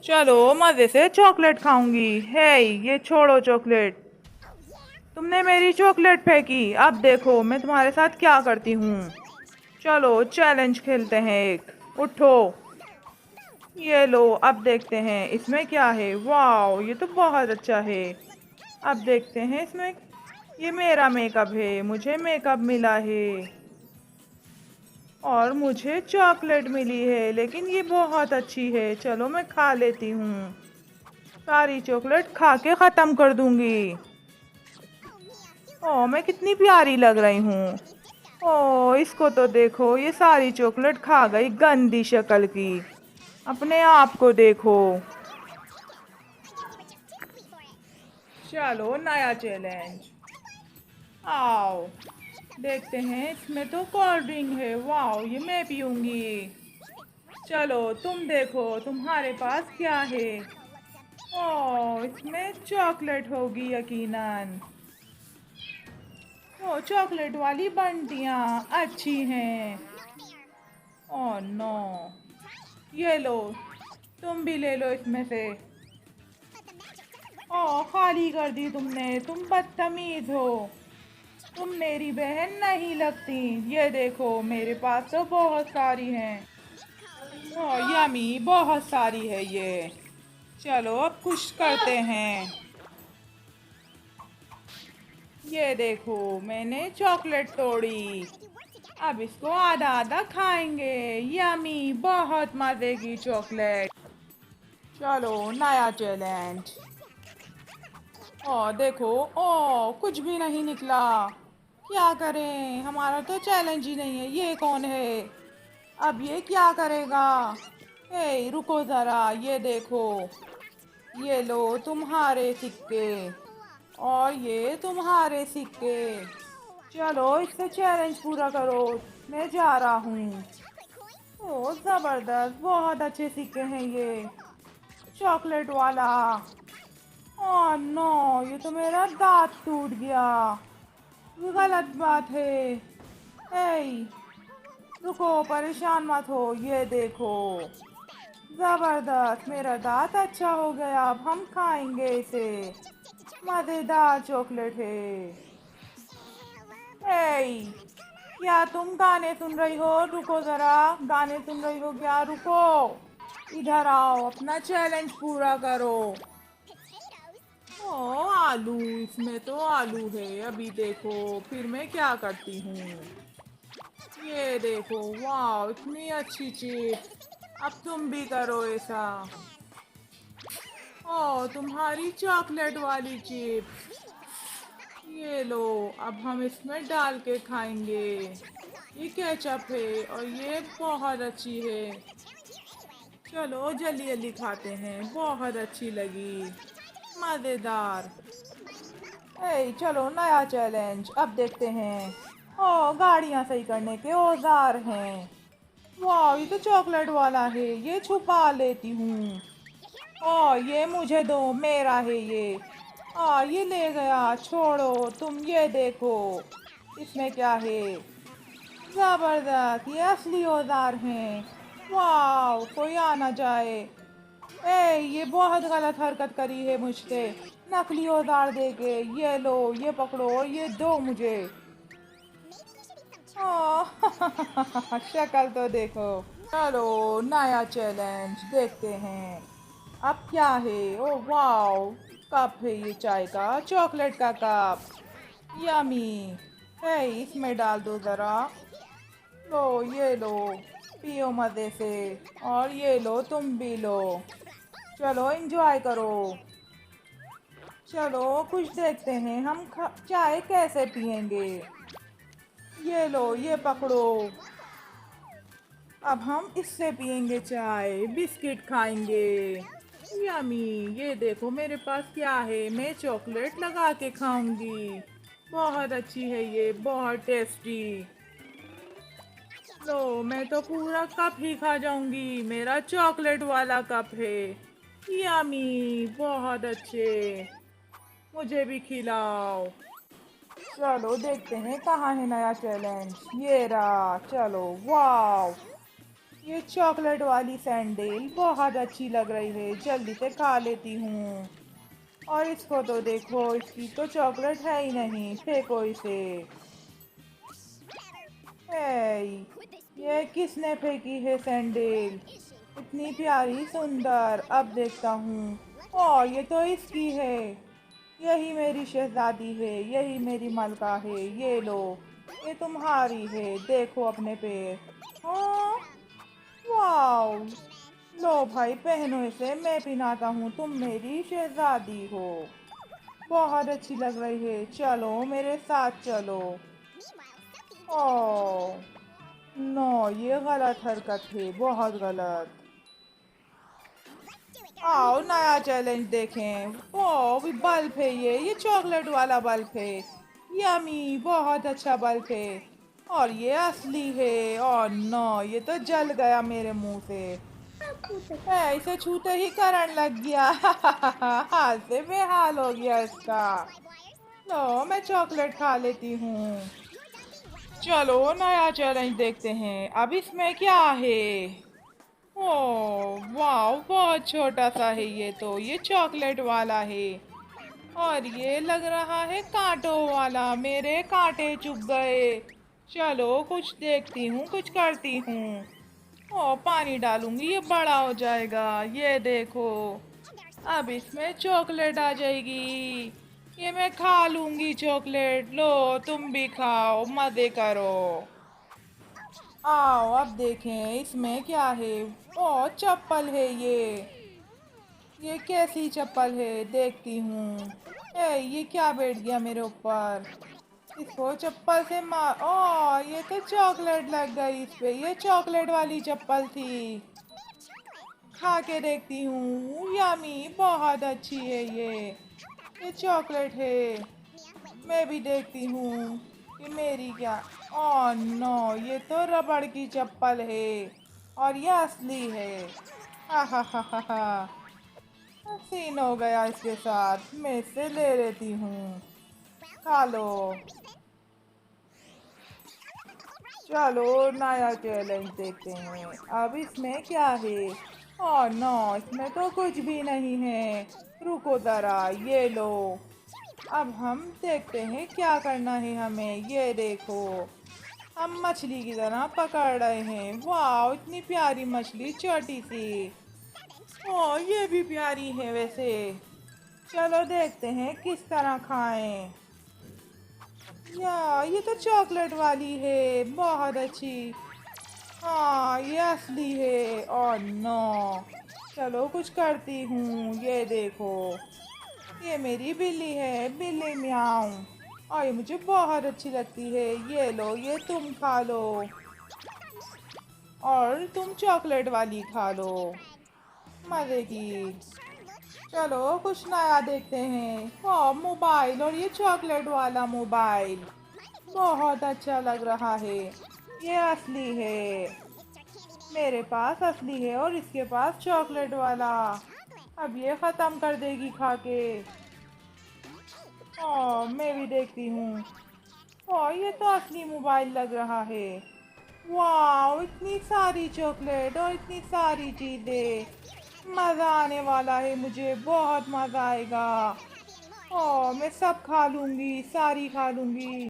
चलो मजे से चॉकलेट खाऊंगी। हे, ये छोड़ो चॉकलेट। तुमने मेरी चॉकलेट फेंकी। अब देखो मैं तुम्हारे साथ क्या करती हूँ। चलो चैलेंज खेलते हैं एक। उठो। ये लो, अब देखते हैं इसमें क्या है। वाह, ये तो बहुत अच्छा है। अब देखते हैं इसमें। ये मेरा मेकअप है, मुझे मेकअप मिला है। और मुझे चॉकलेट मिली है, लेकिन ये बहुत अच्छी है। चलो मैं खा लेती हूँ। सारी चॉकलेट खा के ख़त्म कर दूंगी। ओ, मैं कितनी प्यारी लग रही हूँ। ओ, इसको तो देखो, ये सारी चॉकलेट खा गई गंदी शक्ल की। अपने आप को देखो। चलो नया चैलेंज। आओ, देखते हैं। इसमें तो कोल्ड ड्रिंक है। वाह, ये मैं पीऊंगी। चलो तुम देखो तुम्हारे पास क्या है। ओ, इसमें चॉकलेट होगी यकीनन। ओ, चॉकलेट वाली बंटियां अच्छी हैं। ओ नो, ये लो, तुम भी ले लो इसमें से। ओ, खाली कर दी तुमने। तुम बदतमीज हो। तुम मेरी बहन नहीं लगती। ये देखो मेरे पास तो बहुत सारी हैं। ओ यमी, बहुत सारी है ये। चलो अब कुछ करते हैं। ये देखो, मैंने चॉकलेट तोड़ी। अब इसको आधा आधा खाएंगे। यमी, बहुत मजे की चॉकलेट। चलो नया चैलेंज। ओ देखो, ओ कुछ भी नहीं निकला। क्या करें, हमारा तो चैलेंज ही नहीं है। ये कौन है? अब ये क्या करेगा? हे रुको ज़रा, ये देखो। ये लो तुम्हारे सिक्के। और ये तुम्हारे सिक्के। चलो इससे चैलेंज पूरा करो। मैं जा रहा हूँ। ओ ज़बरदस्त, बहुत अच्छे सिक्के हैं ये। चॉकलेट वाला। ओह नो, ये तो मेरा दांत टूट गया। ये गलत बात है। हे, रुको, परेशान मत हो। ये देखो, जबरदस्त, मेरा दांत अच्छा हो गया। अब हम खाएंगे इसे। मजेदार चॉकलेट है। हे, क्या तुम गाने सुन रही हो? रुको जरा, गाने सुन रही हो क्या? रुको, इधर आओ, अपना चैलेंज पूरा करो। ओ आलू, इसमें तो आलू है। अभी देखो फिर मैं क्या करती हूँ। ये देखो, वाह, इतनी अच्छी चिप्स। अब तुम भी करो ऐसा। ओ, तुम्हारी चॉकलेट वाली चिप्स। ये लो, अब हम इसमें डाल के खाएंगे। ये केचप है और ये बहुत अच्छी है। चलो जल्दी जल्दी खाते हैं। बहुत अच्छी लगी, मज़ेदार। ए, चलो नया चैलेंज। अब देखते हैं। ओ, गाड़ियाँ सही करने के औजार हैं। वाह, ये तो चॉकलेट वाला है। ये छुपा लेती हूँ। ओ, ये मुझे दो, मेरा है ये। ये ले गया। छोड़ो तुम। ये देखो इसमें क्या है। जबरदस्त, ये असली औजार हैं। वाह, कोई आ ना जाए। ए, ये बहुत गलत हरकत करी है मुझसे। नकली औजार देके। ये लो, ये पकड़ो और ये दो मुझे। शक्ल तो देखो। चलो नया चैलेंज देखते हैं। अब क्या है? ओ वाओ, कप है ये चाय का, चॉकलेट का कप। यमी है। इसमें डाल दो ज़रा। लो, ये लो, पियो मज़े से। और ये लो, तुम भी लो। चलो एंजॉय करो। चलो कुछ देखते हैं, हम चाय कैसे पियेंगे। ये लो, ये पकड़ो। अब हम इससे पियेंगे चाय, बिस्किट खाएंगे। यमी, ये देखो मेरे पास क्या है। मैं चॉकलेट लगा के खाऊंगी। बहुत अच्छी है ये, बहुत टेस्टी। लो, मैं तो पूरा कप ही खा जाऊंगी। मेरा चॉकलेट वाला कप है। यमी, बहुत अच्छे। मुझे भी खिलाओ। चलो देखते हैं कहाँ है नया चैलेंज। ये रहा। चलो, वाह, ये चॉकलेट वाली सैंडल बहुत अच्छी लग रही है, जल्दी से खा लेती हूँ। और इसको तो देखो, इसकी तो चॉकलेट है ही नहीं, फेंको इसे। हे, ये किसने फेंकी है सैंडल? इतनी प्यारी सुंदर। अब देखता हूँ। ओ, ये तो इसकी है। यही मेरी शहजादी है, यही मेरी मलका है। ये लो, ये तुम्हारी है, देखो अपने पैर। हाँ, वाओ। लो भाई, पहनो इसे, मैं पहनाता हूँ, तुम मेरी शहजादी हो। बहुत अच्छी लग रही है, चलो मेरे साथ चलो। ओ नो, ये गलत हरकत है, बहुत गलत। आओ नया चैलेंज देखें। ओ भी बल्ब है, ये चॉकलेट वाला बल्ब है। यमी, बहुत अच्छा बल्ब है। और ये असली है। और नो, ये तो जल गया मेरे मुंह से। इसे छूते ही करंट लग गया। हाल से बेहाल हो गया इसका। लो, मैं चॉकलेट खा लेती हूँ। चलो नया चैलेंज देखते हैं, अब इसमें क्या है। ओह वाह, बहुत छोटा सा है ये चॉकलेट वाला है। और ये लग रहा है कांटों वाला, मेरे कांटे चुभ गए। चलो कुछ देखती हूँ, कुछ करती हूँ। ओ, पानी डालूंगी, ये बड़ा हो जाएगा। ये देखो, अब इसमें चॉकलेट आ जाएगी। ये मैं खा लूंगी चॉकलेट। लो, तुम भी खाओ, मजे करो। आओ अब देखें इसमें क्या है। ओ, चप्पल है ये कैसी चप्पल है, देखती हूँ। ये क्या बैठ गया मेरे ऊपर। इसको चप्पल से मार। ओ, ये तो चॉकलेट लग गई इस पे, ये चॉकलेट वाली चप्पल थी। खा के देखती हूँ, यमी, बहुत अच्छी है ये चॉकलेट है। मैं भी देखती हूँ कि मेरी क्या। ओह नो, ये तो रबड़ की चप्पल है और ये असली है। हा हा हा हा हा। सीन हो गया इसके साथ, मैं इससे ले लेती हूँ। खा लो। चलो नया चैलेंज देखते हैं, अब इसमें क्या है। ओह नो, इसमें तो कुछ भी नहीं है। रुको जरा, ये लो। अब हम देखते हैं क्या करना है हमें। ये देखो, हम मछली की तरह पकड़ रहे हैं। वाह, इतनी प्यारी मछली, छोटी सी। ओ, ये भी प्यारी है वैसे। चलो देखते हैं किस तरह खाएं। ये तो चॉकलेट वाली है, बहुत अच्छी। हाँ, ये असली है। और नो, चलो कुछ करती हूँ। ये देखो, ये मेरी बिल्ली है, बिल्ली म्याऊं। और ये मुझे बहुत अच्छी लगती है। ये लो, ये तुम खा लो। और तुम चॉकलेट वाली खा लो, मजे की। चलो कुछ नया देखते हैं। ओ, मोबाइल, और ये चॉकलेट वाला मोबाइल बहुत अच्छा लग रहा है। ये असली है, मेरे पास असली है और इसके पास चॉकलेट वाला। अब ये खत्म कर देगी खा के। ओ, मैं भी देखती हूँ। ओ, ये तो असली मोबाइल लग रहा है। वाह, इतनी सारी चॉकलेट और इतनी सारी चीजें। मजा आने वाला है, मुझे बहुत मजा आएगा। ओ, मैं सब खा लूंगी, सारी खा लूंगी।